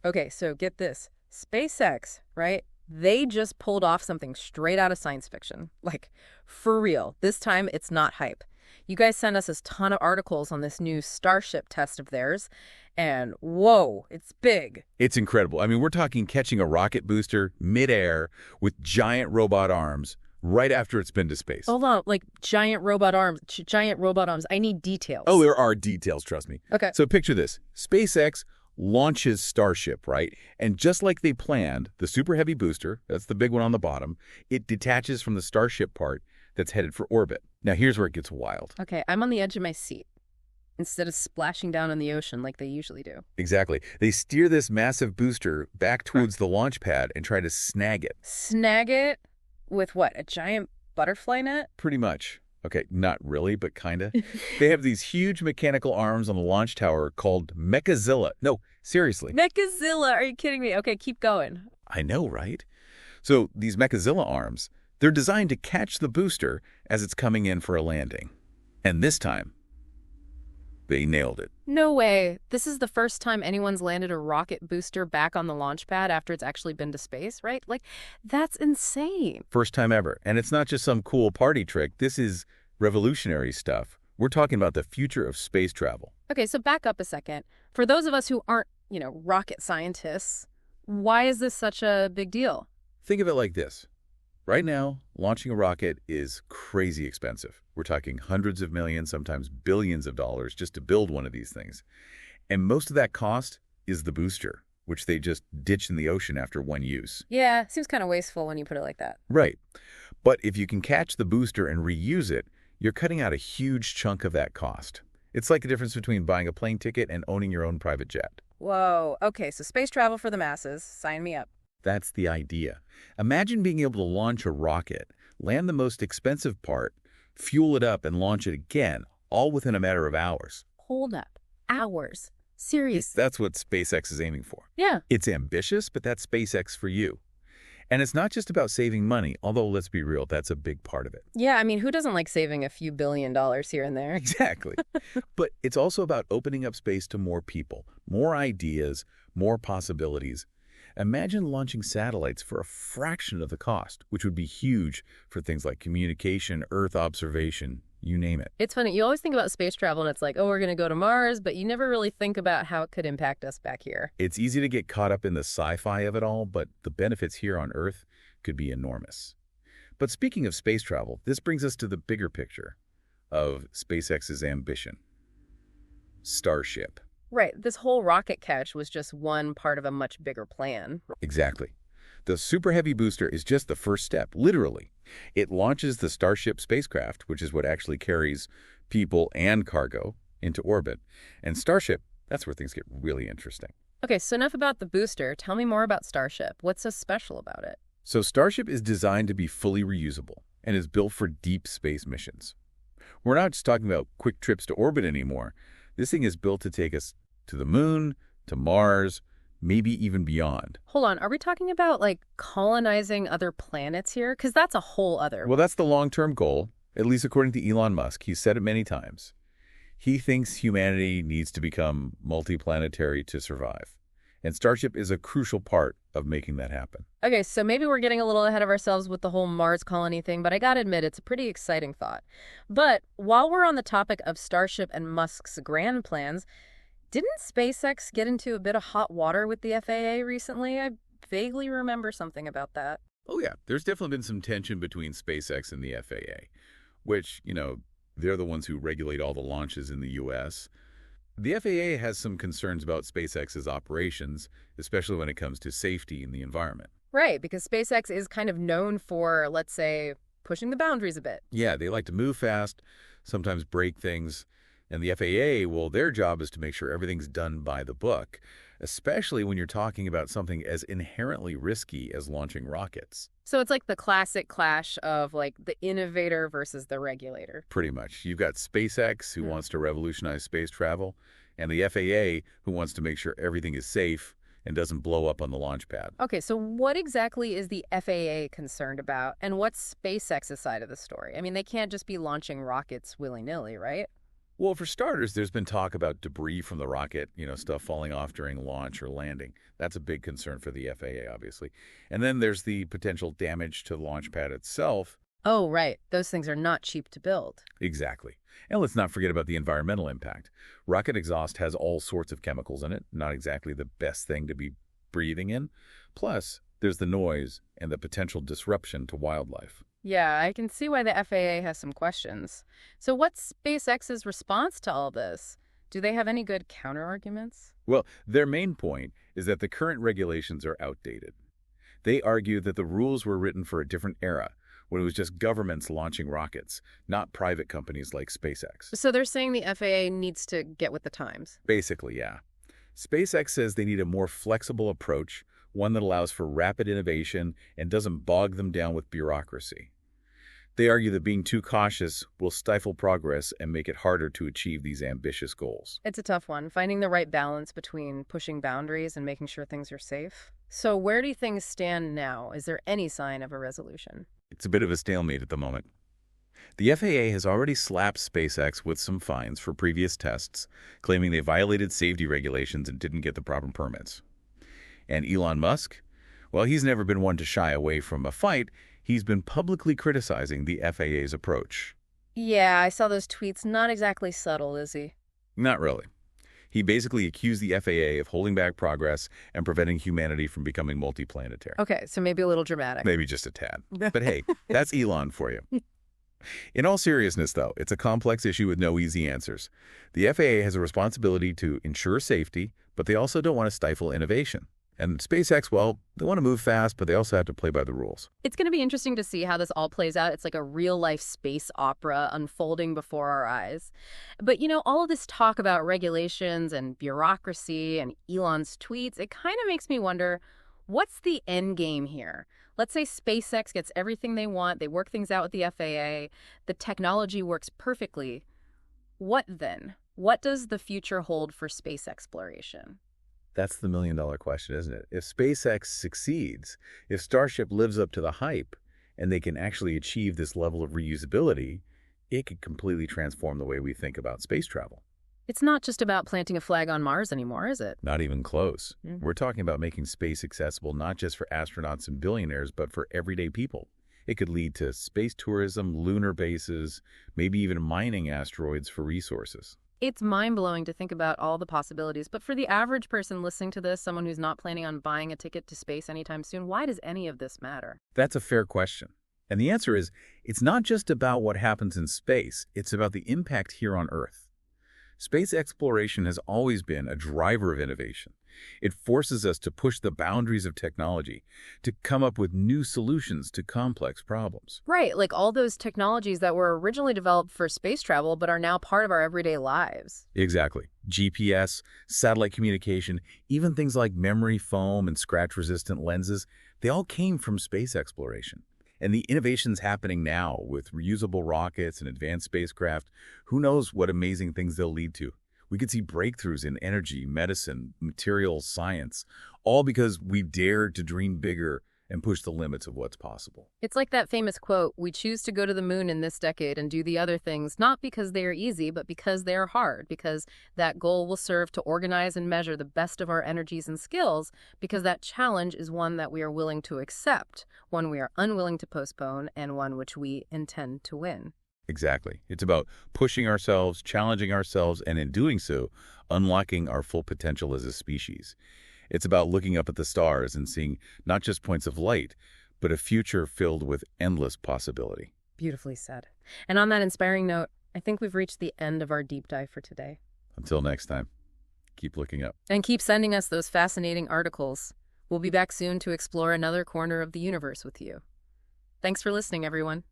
Okay, so get this. SpaceX, right? They just pulled off something straight out of science fiction. Like, for real. This time, it's not hype. You guys sent us a ton of articles on this new Starship test of theirs, and whoa, it's big. It's incredible. I mean, we're talking catching a rocket booster midair with giant robot arms right after it's been to space. Hold on, like giant robot arms, giant robot arms. I need Oh, details. there are details, trust me. Okay. So picture this. SpaceX launches Starship, right? And just like they planned, the Super Heavy booster, that's the big one on the bottom, it detaches from the Starship part that's headed for orbit. Now, here's where it gets wild. Okay, I'm on the edge of my seat instead of splashing down in the ocean like they usually do. Exactly. They steer this massive booster back towards the launch pad and try to snag it. Snag it with what? A giant butterfly net? Pretty much. Okay, not really, but kinda. They have these huge mechanical arms on the launch tower called Mechazilla. No, seriously. Mechazilla, are you kidding me? Okay, keep going. I know, right? So these Mechazilla arms, they're designed to catch the booster as it's coming in for a landing. And this time, they nailed it. No way. This is the first time anyone's landed a rocket booster back on the launch pad after it's actually been to space, right? Like, that's insane. First time ever. And it's not just some cool party trick. This is revolutionary stuff. We're talking about the future of space travel. Okay, so back up a second. For those of us who aren't, rocket scientists, why is this such a big deal? Think of it like this. Right now, launching a rocket is crazy expensive. We're talking hundreds of millions, sometimes billions of dollars just to build one of these things. And most of that cost is the booster, which they just ditch in the ocean after one use. Yeah, seems kind of wasteful when you put it like that. Right. But if you can catch the booster and reuse it, you're cutting out a huge chunk of that cost. It's like the difference between buying a plane ticket and owning your own private jet. Whoa, okay, so space travel for the masses. Sign me up. That's the idea. Imagine being able to launch a rocket, land the most expensive part, fuel it up, and launch it again, all within a matter of hours. Hold up. Hours. Serious. That's what SpaceX is aiming for. Yeah. It's ambitious, but that's SpaceX for you. And it's not just about saving money, although let's be real, that's a big part of it. Yeah, I mean, who doesn't like saving a few $billions here and there? Exactly. But it's also about opening up space to more people, more ideas, more possibilities. Imagine launching satellites for a fraction of the cost, which would be huge for things like communication, Earth observation, you name it. It's funny. You always think about space travel and it's like, oh, we're going to go to Mars, but you never really think about how it could impact us back here. It's easy to get caught up in the sci-fi of it all, but the benefits here on Earth could be enormous. But speaking of space travel, this brings us to the bigger picture of SpaceX's ambition. Starship. Right. This whole rocket catch was just one part of a much bigger plan. Exactly. The Super Heavy booster is just the first step, literally. It launches the Starship spacecraft, which is what actually carries people and cargo into orbit. And Starship, that's where things get really interesting. Okay, so enough about the booster. Tell me more about Starship. What's so special about it? So Starship is designed to be fully reusable and is built for deep space missions. We're not just talking about quick trips to orbit anymore. This thing is built to take us to the moon, to Mars, maybe even beyond. Hold on, are we talking about, like, colonizing other planets here? Because that's a whole other... Well, that's the long-term goal, at least according to Elon Musk. He's said it many times. He thinks humanity needs to become multi-planetary to survive. And Starship is a crucial part of making that happen. Okay, so maybe we're getting a little ahead of ourselves with the whole Mars colony thing, but I gotta admit, it's a pretty exciting thought. But while we're on the topic of Starship and Musk's grand plans, didn't SpaceX get into a bit of hot water with the FAA recently? I vaguely remember something about that. Oh, yeah. There's definitely been some tension between SpaceX and the FAA, which, they're the ones who regulate all the launches in the U.S. The FAA has some concerns about SpaceX's operations, especially when it comes to safety in the environment. Right, because SpaceX is kind of known for, let's say, pushing the boundaries a bit. Yeah, they like to move fast, sometimes break things. And the FAA, well, their job is to make sure everything's done by the book, especially when you're talking about something as inherently risky as launching rockets. So it's like the classic clash of, like, the innovator versus the regulator. Pretty much. You've got SpaceX, who wants to revolutionize space travel, and the FAA, who wants to make sure everything is safe and doesn't blow up on the launch pad. Okay, so what exactly is the FAA concerned about, and what's SpaceX's side of the story? I mean, they can't just be launching rockets willy-nilly, right? Well, for starters, there's been talk about debris from the rocket, stuff falling off during launch or landing. That's a big concern for the FAA, obviously. And then there's the potential damage to the launch pad itself. Oh, right. Those things are not cheap to build. Exactly. And let's not forget about the environmental impact. Rocket exhaust has all sorts of chemicals in it, not exactly the best thing to be breathing in. Plus, there's the noise and the potential disruption to wildlife. Yeah, I can see why the FAA has some questions. So what's SpaceX's response to all this? Do they have any good counterarguments? Well, their main point is that the current regulations are outdated. They argue that the rules were written for a different era, when it was just governments launching rockets, not private companies like SpaceX. So they're saying the FAA needs to get with the times. Basically, yeah. SpaceX says they need a more flexible approach, one that allows for rapid innovation and doesn't bog them down with bureaucracy. They argue that being too cautious will stifle progress and make it harder to achieve these ambitious goals. It's a tough one, finding the right balance between pushing boundaries and making sure things are safe. So where do things stand now? Is there any sign of a resolution? It's a bit of a stalemate at the moment. The FAA has already slapped SpaceX with some fines for previous tests, claiming they violated safety regulations and didn't get the proper permits. And Elon Musk? Well, he's never been one to shy away from a fight. He's been publicly criticizing the FAA's approach. Yeah, I saw those tweets. Not exactly subtle, is he? Not really. He basically accused the FAA of holding back progress and preventing humanity from becoming multi-planetary. Okay, so maybe a little dramatic. Maybe just a tad. But hey, that's Elon for you. In all seriousness, though, it's a complex issue with no easy answers. The FAA has a responsibility to ensure safety, but they also don't want to stifle innovation. And SpaceX, well, they want to move fast, but they also have to play by the rules. It's going to be interesting to see how this all plays out. It's like a real-life space opera unfolding before our eyes. But, all of this talk about regulations and bureaucracy and Elon's tweets, it kind of makes me wonder, what's the end game here? Let's say SpaceX gets everything they want, they work things out with the FAA, the technology works perfectly. What then? What does the future hold for space exploration? That's the million-dollar question, isn't it? If SpaceX succeeds, if Starship lives up to the hype, and they can actually achieve this level of reusability, it could completely transform the way we think about space travel. It's not just about planting a flag on Mars anymore, is it? Not even close. We're talking about making space accessible not just for astronauts and billionaires, but for everyday people. It could lead to space tourism, lunar bases, maybe even mining asteroids for resources. It's mind-blowing to think about all the possibilities, but for the average person listening to this, someone who's not planning on buying a ticket to space anytime soon, why does any of this matter? That's a fair question. And the answer is, it's not just about what happens in space, it's about the impact here on Earth. Space exploration has always been a driver of innovation. It forces us to push the boundaries of technology, to come up with new solutions to complex problems. Right, like all those technologies that were originally developed for space travel but are now part of our everyday lives. Exactly. GPS, satellite communication, even things like memory foam and scratch-resistant lenses, they all came from space exploration. And the innovations happening now with reusable rockets and advanced spacecraft, who knows what amazing things they'll lead to. We could see breakthroughs in energy, medicine, materials, science, all because we dared to dream bigger and push the limits of what's possible. It's like that famous quote, "We choose to go to the moon in this decade and do the other things, not because they are easy, but because they are hard, because that goal will serve to organize and measure the best of our energies and skills, because that challenge is one that we are willing to accept, one we are unwilling to postpone, and one which we intend to win." Exactly. It's about pushing ourselves, challenging ourselves, and in doing so, unlocking our full potential as a species. It's about looking up at the stars and seeing not just points of light, but a future filled with endless possibility. Beautifully said. And on that inspiring note, I think we've reached the end of our deep dive for today. Until next time, keep looking up. And keep sending us those fascinating articles. We'll be back soon to explore another corner of the universe with you. Thanks for listening, everyone.